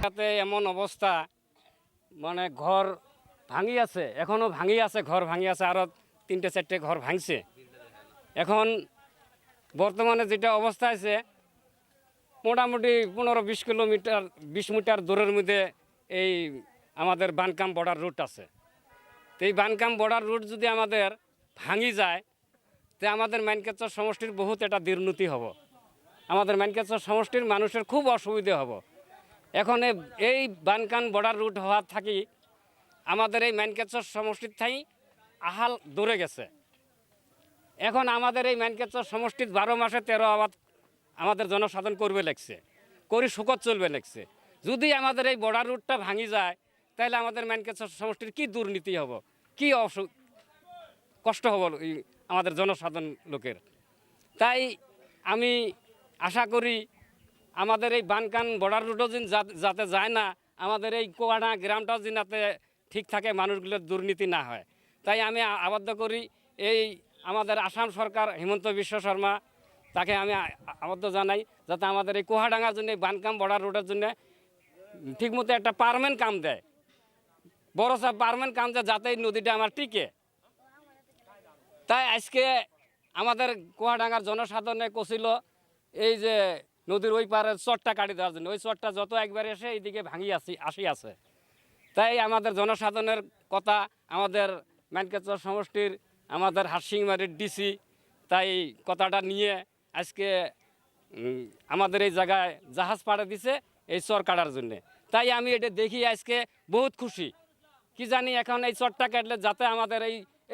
তাতে এমন অবস্থা মানে ঘর ভাঙি আছে, এখনও ভাঙি আছে, ঘর ভাঙি আছে, আরও 3-4টে ঘর ভাঙছে। এখন বর্তমানে যেটা অবস্থা আছে মোটামুটি 15-20 কিলোমিটার 20 মিটার দূরের মধ্যে এই আমাদের বানকাম বর্ডার রুট আছে। তো এই বানকাম বর্ডার রুট যদি আমাদের ভাঙি যায় তো আমাদের মাইনকাছর সমষ্টির বহুত একটা দুর্নীতি হব, আমাদের মাইনকাছর সমষ্টির মানুষের খুব অসুবিধে হব। এখন এই বানকাম বর্ডার রুট হওয়ার থাকি আমাদের এই মাইনকাছর সমষ্টির ঠাই আহাল দূরে গেছে। এখন আমাদের এই মাইনকাছর সমষ্টির 12 মাসে 13 আবাদ আমাদের জনসাধারণ করবে লাগছে, করি সুখত চলবে লাগছে। যদি আমাদের এই বর্ডার রুটটা ভাঙি যায় তাহলে আমাদের মাইনকাছর সমষ্টির কি দুর্নীতি হব, কি কষ্ট হব আমাদের জনসাধারণ লোকের। তাই আমি আশা করি আমাদের এই বানকান বর্ডার রুটও যেন যাতে যায় না, আমাদের এই কোয়াডা গ্রামটাও যেন যাতে ঠিক থাকে, মানুষগুলোর দুর্নীতি না হয়। তাই আমি আবদ্ধ করি এই আমাদের আসাম সরকার হিমন্ত বিশ্ব শর্মা, তাকে আমি আবদ্ধ জানাই যাতে আমাদের এই কোহাডাঙ্গার জন্য এই বানকাম বর্ডার রোডের জন্য ঠিকমতো একটা পার্মানেন্ট কাম দেয়, বড় সব পার্মানেন্ট কাম দেয়, যাতে এই নদীটা আমার টিকে। তাই আজকে আমাদের কোহাডাঙ্গার জনসাধারণে কছিল এই যে নদীর ওই পারের চরটা কাটি দেওয়ার জন্য, ওই চরটা যত একবার এসে এইদিকে ভাঙি আসি আছে। তাই আমাদের জনসাধারণের কথা আমাদের মাইনকাছর সমষ্টির আমাদের হারসিংমারির ডিসি তাই কথাটা নিয়ে আজকে আমাদের এই জায়গায় জাহাজ পাড়ে দিছে এই চর কাটার জন্যে। তাই আমি এটা দেখি আজকে বহুত খুশি, কি জানি এখন এই চরটা কাটলে যাতে আমাদের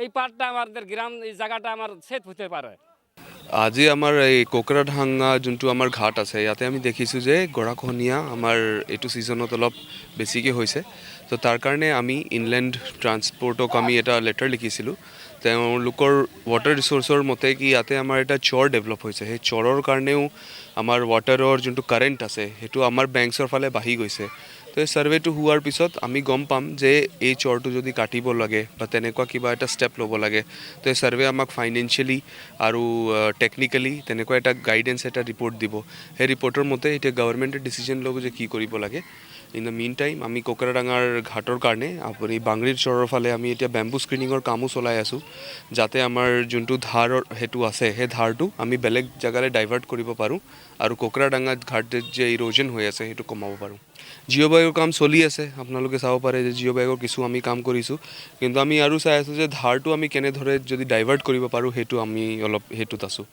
এই পার্টটা আমাদের গ্রাম এই জায়গাটা আমার সেফ হতে পারে। আজি আমাৰ এই কোকৰাঢাঙ্গা যোনটো আমাৰ ঘাট আছে, ইয়াতে আমি দেখিছোঁ যে গৰাখহনীয়া আমাৰ এইটো ছিজনত অলপ বেছিকৈ হৈছে। তো তাৰ কাৰণে আমি ইনলেণ্ড ট্ৰান্সপৰ্টক আমি এটা লেটাৰ লিখিছিলোঁ। তেওঁলোকৰ ৱাটাৰ ৰিচোৰ্চৰ মতে কি ইয়াতে আমাৰ এটা চৰ ডেভেলপ হৈছে, সেই চৰৰ কাৰণেও আমাৰ ৱাটাৰৰ যোনটো কাৰেণ্ট আছে সেইটো আমাৰ বেংকছৰ ফালে বাঢ়ি গৈছে। তো এই ছাৰ্ভেটো হোৱাৰ পিছত আমি গম পাম যে এই চৰটো যদি কাটিব লাগে বা তেনেকুৱা কিবা এটা ষ্টেপ ল'ব লাগে, তো এই ছাৰ্ভে আমাক ফাইনেন্সিয়েলি আৰু টেকনিকেলি তেনেকুৱা এটা গাইডেন্স এটা ৰিপৰ্ট দিব। সেই ৰিপৰ্টৰ মতে এতিয়া গভৰ্ণমেণ্টে ডিচিজন ল'ব যে কি কৰিব লাগে। ইন দ্য মিন টাইম আমি কোকৰাডাঙ্গাৰ ঘাটৰ কাৰণে আপুনি বাংৰিৰ চৰৰ ফালে আমি এতিয়া বেম্বু স্ক্ৰিনিঙৰ কামো চলাই আছোঁ, যাতে আমাৰ যোনটো ধাৰৰ সেইটো আছে সেই ধাৰটো আমি বেলেগ জেগালৈ ডাইভাৰ্ট কৰিব পাৰোঁ আৰু কোকৰাডাঙ্গা ঘাটত যে ইৰোজন হৈ আছে সেইটো কমাব পাৰোঁ। জিঅ' বেগৰ কাম চলি আছে, আপোনালোকে চাব পাৰে যে জিঅ' বেগৰ কিছু আমি কাম কৰিছোঁ, কিন্তু আমি আৰু চাই আছোঁ যে ধাৰটো আমি কেনেদৰে যদি ডাইভাৰ্ট কৰিব পাৰোঁ সেইটো আমি অলপ সেইটোত আছোঁ।